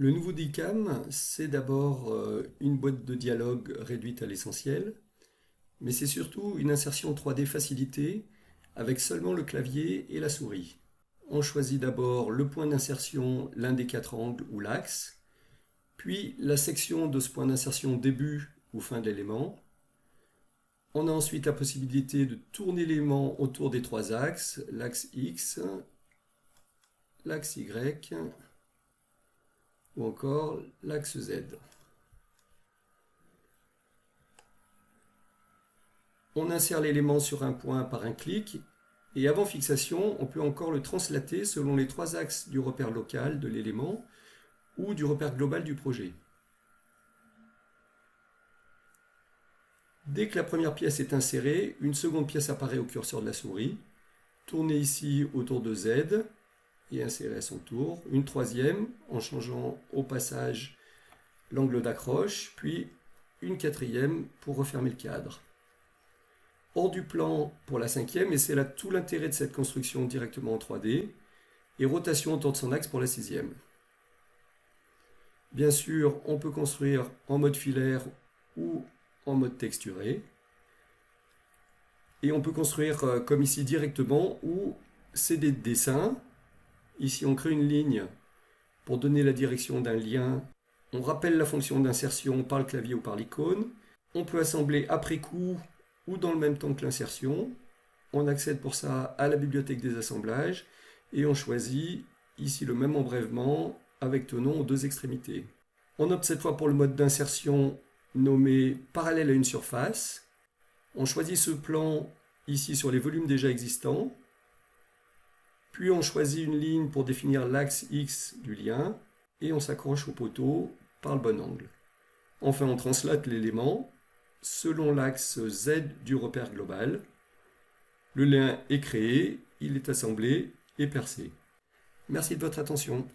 Le nouveau DICAM, c'est d'abord une boîte de dialogue réduite à l'essentiel, mais c'est surtout une insertion 3D facilitée avec seulement le clavier et la souris. On choisit d'abord le point d'insertion, l'un des quatre angles ou l'axe, puis la section de ce point d'insertion début ou fin de l'élément. On a ensuite la possibilité de tourner l'élément autour des trois axes, l'axe X, l'axe Y ou encore l'axe Z. On insère l'élément sur un point par un clic et avant fixation, on peut encore le translater selon les trois axes du repère local de l'élément ou du repère global du projet. Dès que la première pièce est insérée, une seconde pièce apparaît au curseur de la souris. Tournez ici autour de Z et insérez à son tour. Une troisième en changeant au passage l'angle d'accroche, puis une quatrième pour refermer le cadre. Hors du plan pour la cinquième, et c'est là tout l'intérêt de cette construction directement en 3D, et rotation autour de son axe pour la sixième. Bien sûr, on peut construire en mode filaire ou en mode texturé. Et on peut construire comme ici directement, ou c'est des dessins. Ici, on crée une ligne pour donner la direction d'un lien. On rappelle la fonction d'insertion par le clavier ou par l'icône. On peut assembler après coup ou dans le même temps que l'insertion. On accède pour ça à la bibliothèque des assemblages et on choisit ici le même embrèvement avec tenons aux deux extrémités. On opte cette fois pour le mode d'insertion nommé parallèle à une surface. On choisit ce plan ici sur les volumes déjà existants. Puis on choisit une ligne pour définir l'axe X du lien et on s'accroche au poteau par le bon angle. Enfin, on translate l'élément selon l'axe Z du repère global. Le lien est créé, il est assemblé et percé. Merci de votre attention.